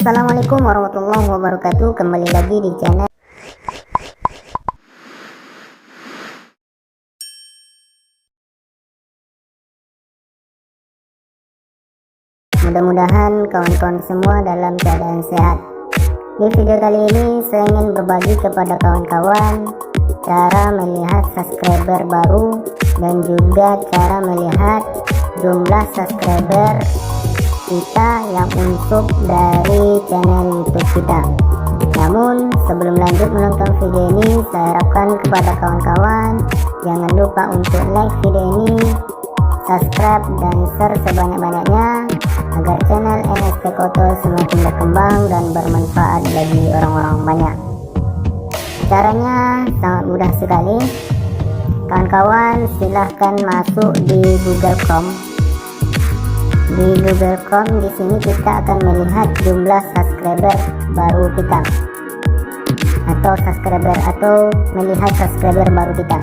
Assalamualaikum warahmatullahi wabarakatuh. Kembali lagi di channel. Mudah-mudahan kawan-kawan semua dalam keadaan sehat. Di video kali ini saya ingin berbagi kepada kawan-kawan cara melihat subscriber baru dan juga cara melihat jumlah subscriber kita yang unsub dari channel YouTube kita. Namun sebelum lanjut menonton video ini, saya harapkan kepada kawan-kawan jangan lupa untuk like video ini, subscribe dan share sebanyak-banyaknya agar channel NST Koto semakin berkembang dan bermanfaat bagi orang-orang banyak. Caranya sangat mudah sekali. Kawan-kawan silahkan masuk di Google Chrome. Di Google Chrome di sini kita akan melihat jumlah subscriber baru kita, atau melihat subscriber baru kita.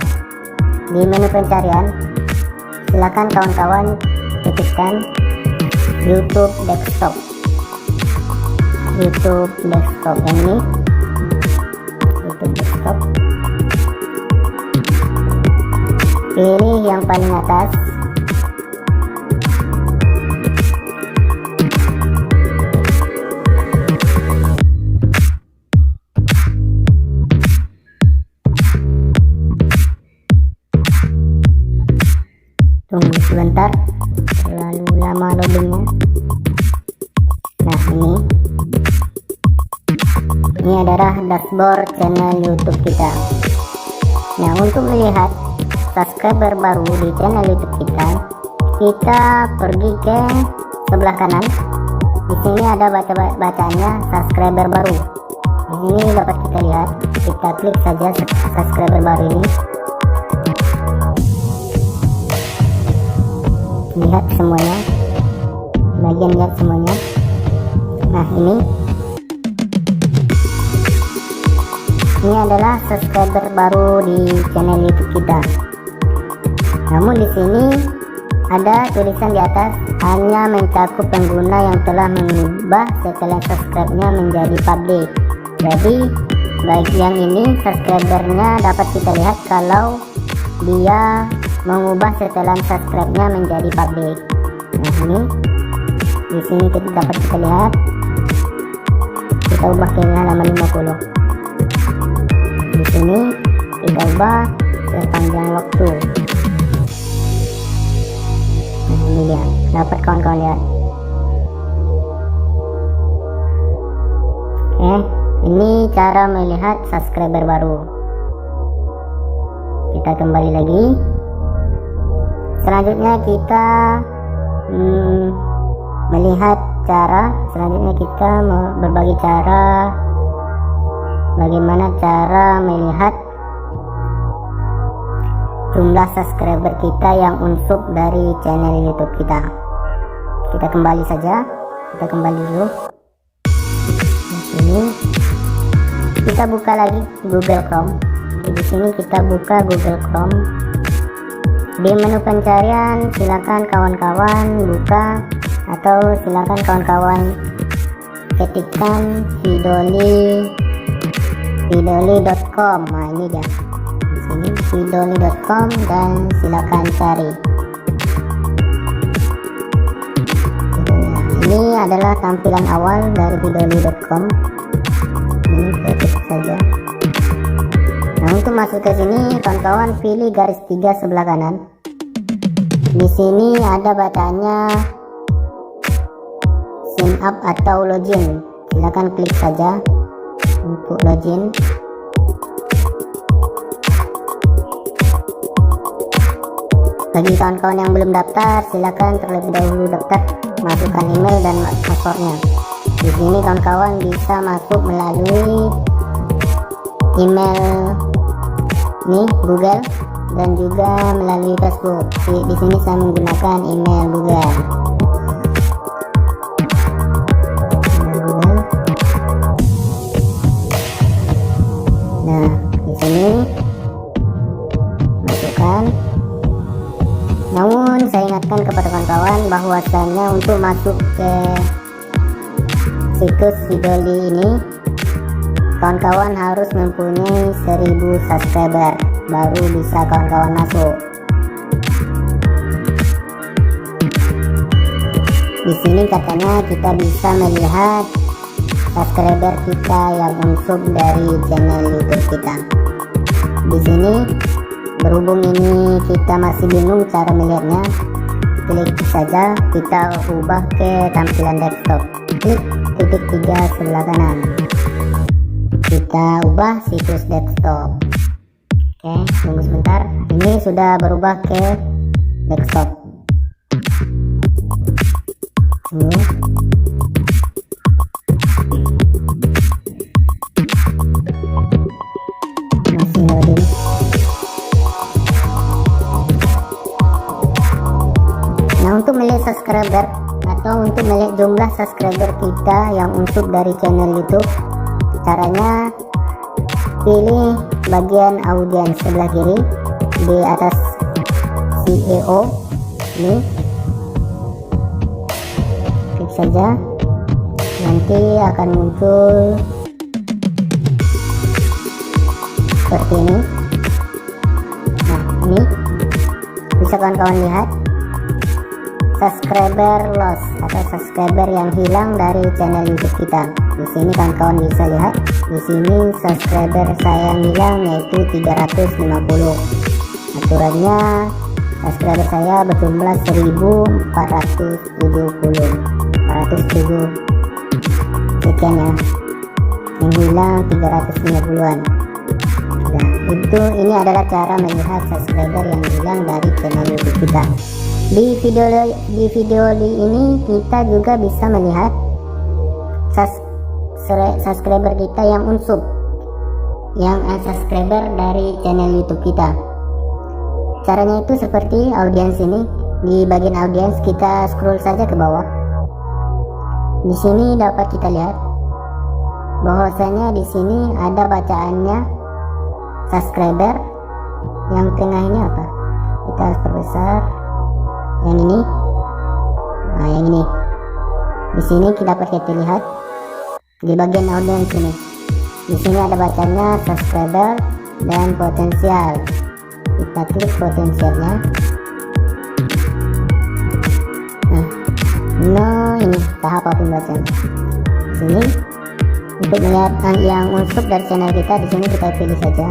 Di menu pencarian silakan kawan-kawan ketikkan YouTube desktop yang ini, YouTube desktop. Pilih yang paling atas. Tunggu sebentar, terlalu lama loadingnya. Nah, ini adalah dashboard channel YouTube kita. Nah, untuk melihat subscriber baru di channel YouTube kita pergi ke sebelah kanan. Di sini ada bacaannya subscriber baru. Di sini dapat kita lihat. Kita klik saja subscriber baru ini. Lihat semuanya, bagian lihat semuanya. Nah, ini adalah subscriber baru di channel YouTube kita. Namun di sini ada tulisan di atas hanya mencakup pengguna yang telah mengubah setelah subscribe-nya menjadi public. Jadi bagi yang ini subscribernya dapat kita lihat kalau dia mengubah setelan subscribe-nya menjadi public. Nah, ini di sini kita dapat kita lihat. Kita ubah ke halaman 50. Di sini kita ubah sepanjang waktu. Nah, ini dia, dapat kawan-kawan lihat. Oke, ini cara melihat subscriber baru. Kita kembali lagi. Selanjutnya kita melihat selanjutnya kita berbagi cara bagaimana cara melihat jumlah subscriber kita yang unsub dari channel YouTube kita. Kita kembali saja, kita kembali dulu. Di sini kita buka lagi Google Chrome. Di sini kita buka Google Chrome. Di menu pencarian silakan kawan-kawan buka atau silakan kawan-kawan ketikkan vidoli.com. Nah, ini dia. Di sini vidoli.com dan silakan cari. Ini adalah tampilan awal dari vidoli.com. Ini ketik saja. Nah, untuk masuk ke sini kawan-kawan pilih garis 3 sebelah kanan. Di sini ada bacaannya sign up atau login. Silakan klik saja untuk login. Bagi kawan-kawan yang belum daftar, silakan terlebih dahulu daftar, masukkan email dan passwordnya. Di sini kawan-kawan bisa masuk melalui email Google dan juga melalui Facebook. Di sini saya menggunakan email Google. Nah, di sini masukkan. Namun saya ingatkan kepada kawan-kawan bahwasanya untuk masuk ke situs Vidio ini kawan-kawan harus mempunyai 1000 subscriber baru bisa kawan-kawan masuk. Di sini katanya kita bisa melihat subscriber kita yang unsub dari channel YouTube kita. Di sini berhubung ini kita masih bingung cara melihatnya, klik saja kita ubah ke tampilan desktop, klik titik 3 sebelah kanan, kita ubah situs desktop. Oke, tunggu sebentar, ini sudah berubah ke desktop. Masih loading. Nah, untuk melihat subscriber atau untuk melihat jumlah subscriber kita yang unsub dari channel YouTube, caranya pilih bagian audiens sebelah kiri di atas CEO ini, klik saja, nanti akan muncul seperti ini. Nah, ini bisa kawan-kawan lihat subscriber loss atau subscriber yang hilang dari channel YouTube kita. Di sini kawan-kawan bisa lihat, di sini subscriber saya yang hilang yaitu 350. Aturannya subscriber saya berjumlah 1470 sekian ya, yang hilang 350-an. Nah, ini adalah cara melihat subscriber yang hilang dari channel YouTube kita. Di video ini kita juga bisa melihat subscriber kita yang unsub, yang unsubscriber dari channel YouTube kita. Caranya itu seperti audiens ini. Di bagian audiens kita scroll saja ke bawah. Di sini dapat kita lihat bahwasanya di sini ada bacaannya subscriber. Yang tengah ini apa? Kita harus perbesar. Yang ini, nah yang ini. Di sini kita dapat kita lihat di bagian audiens ini. Di sini ada bacanya subscriber dan potensial. Kita klik potensialnya. Nah, ini tahap apapun bacanya. Di sini untuk melihat yang unsub dari channel kita, di sini kita pilih saja.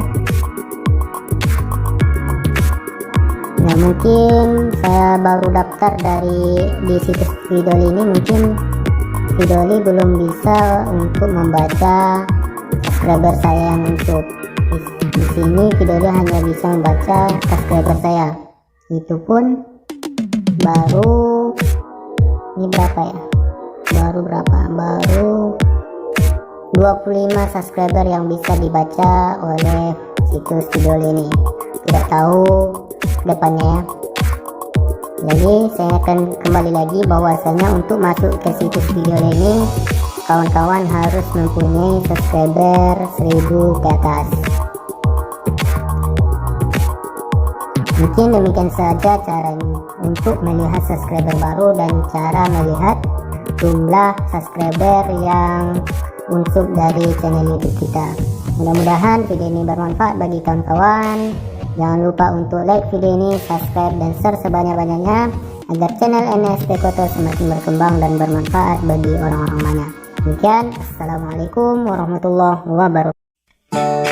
Nah, mungkin saya baru daftar di situs Vidio ini, mungkin Vidio ini belum bisa untuk membaca subscriber saya yang unsub. Di sini Vidio hanya bisa membaca subscriber saya. Itu pun baru ini berapa ya? Baru 25 subscriber yang bisa dibaca oleh situs Vidio ini. Tidak tahu depannya ya. Jadi saya akan kembali lagi bahwasanya untuk masuk ke situs Vidio ini kawan-kawan harus mempunyai subscriber 1000 ke atas. Mungkin demikian saja caranya untuk melihat subscriber baru dan cara melihat jumlah subscriber yang unsub dari channel YouTube kita. Mudah-mudahan video ini bermanfaat bagi kawan-kawan. Jangan lupa untuk like video ini, subscribe dan share sebanyak-banyaknya agar channel NSP Koto semakin berkembang dan bermanfaat bagi orang-orang banyak. Demikian, assalamualaikum warahmatullahi wabarakatuh.